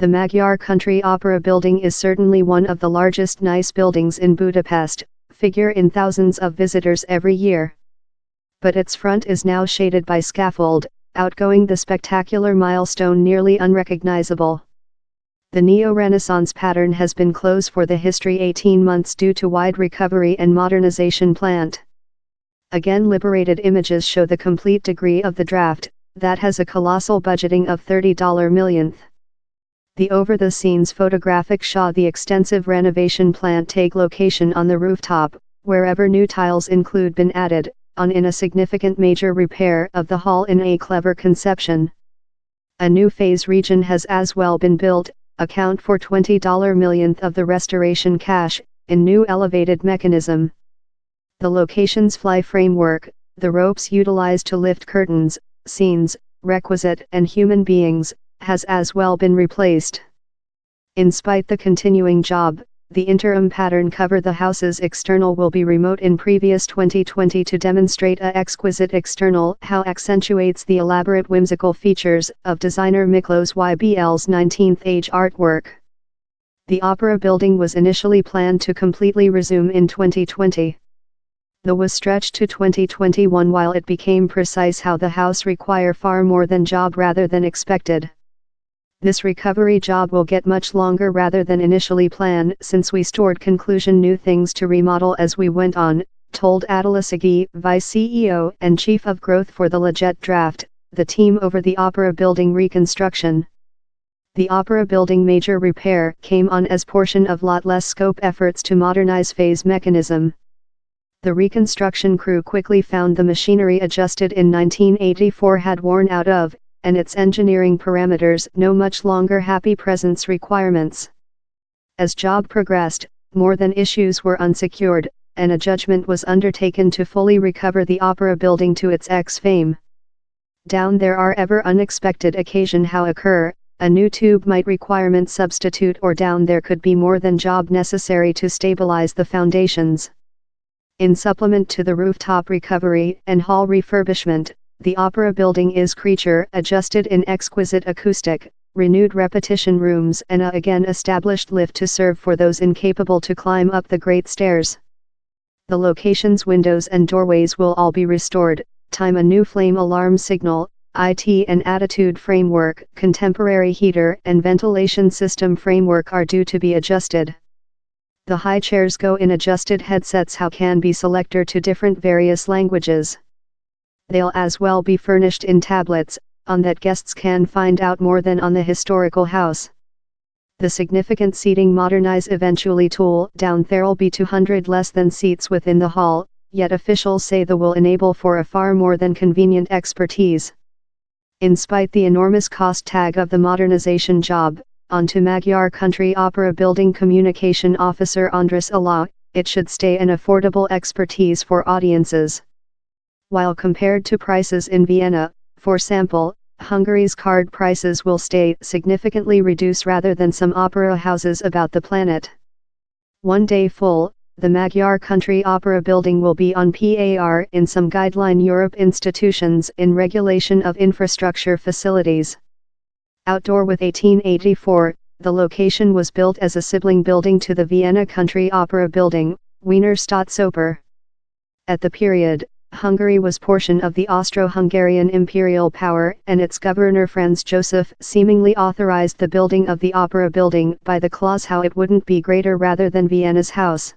The Magyar Country Opera building is certainly one of the largest nice buildings in Budapest, figure in thousands of visitors every year. But its front is now shaded by scaffold, outgoing the spectacular milestone nearly unrecognizable. The neo-Renaissance pattern has been closed for the history 18 months due to wide recovery and modernization plant. Again, liberated images show the complete degree of the draft, that has a colossal budgeting of $30 million. The over-the-scenes photographic show the extensive renovation plant take location on the rooftop, wherever new tiles include been added, on in a significant major repair of the hall in a clever conception. A new phase region has as well been built, account for $20 million of the restoration cash, in new elevated mechanism. The location's fly framework, the ropes utilized to lift curtains, scenes, requisite and human beings, has as well been replaced. In spite the continuing job, the interim pattern cover the house's external will be remote in previous 2020 to demonstrate a exquisite external how accentuates the elaborate whimsical features of designer Miklos YBL's 19th age artwork. The opera building was initially planned to completely resume in 2020. Though was stretched to 2021 while it became precise how the house require far more than job rather than expected. This recovery job will get much longer rather than initially planned since we stored conclusion new things to remodel as we went on, told Attila Szegedy, Vice CEO and Chief of Growth for the Leggett Draft, the team over the opera building reconstruction. The opera building major repair came on as portion of lot less scope efforts to modernize phase mechanism. The reconstruction crew quickly found the machinery adjusted in 1984 had worn out of, and its engineering parameters no much longer happy presence requirements. As job progressed, more than issues were unsecured, and a judgment was undertaken to fully recover the opera building to its ex-fame. Down there are ever unexpected occasion how occur, a new tube might requirement substitute or down there could be more than job necessary to stabilize the foundations. In supplement to the rooftop recovery and hall refurbishment, the opera building is creature adjusted in exquisite acoustic, renewed repetition rooms and a again established lift to serve for those incapable to climb up the great stairs. The location's windows and doorways will all be restored, time a new flame alarm signal, IT and attitude framework, contemporary heater and ventilation system framework are due to be adjusted. The high chairs go in adjusted headsets how can be selector to different various languages. They'll as well be furnished in tablets, on that guests can find out more than on the historical house. The significant seating modernize eventually tool down there'll be 200 less than seats within the hall, yet officials say the will enable for a far more than convenient expertise. In spite the enormous cost tag of the modernization job, onto Magyar Country Opera Building Communication Officer Andris Ala, it should stay an affordable expertise for audiences. While compared to prices in Vienna, for sample, Hungary's card prices will stay significantly reduced rather than some opera houses about the planet. One day full, the Magyar Country Opera Building will be on par in some guideline Europe institutions in regulation of infrastructure facilities. Outdoor with 1884, the location was built as a sibling building to the Vienna Country Opera Building, Wiener Staatsoper. At the period, Hungary was portion of the Austro-Hungarian imperial power and its governor Franz Joseph seemingly authorized the building of the opera building by the clause how it wouldn't be greater rather than Vienna's house.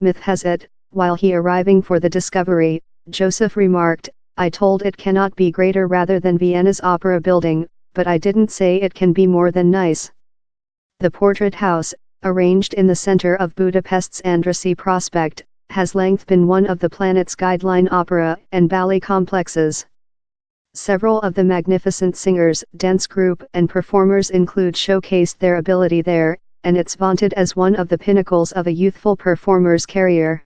Myth has it, while he arriving for the discovery, Joseph remarked, "I told it cannot be greater rather than Vienna's opera building, but I didn't say it can be more than nice." The portrait house, arranged in the center of Budapest's Andrássy Prospect, has length been one of the planet's guideline opera and ballet complexes. Several of the magnificent singers, dance group and performers include showcased their ability there, and it's vaunted as one of the pinnacles of a youthful performer's career.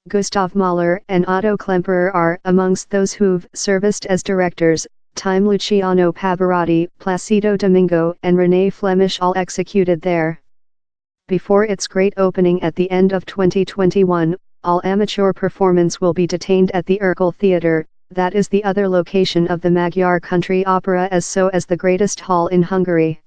Gustav Mahler and Otto Klemperer are amongst those who've serviced as directors, time Luciano Pavarotti, Placido Domingo and René Flemish all executed there. Before its great opening at the end of 2021, all amateur performance will be detained at the Erkel Theatre, that is the other location of the Magyar Country Opera as so as the greatest hall in Hungary.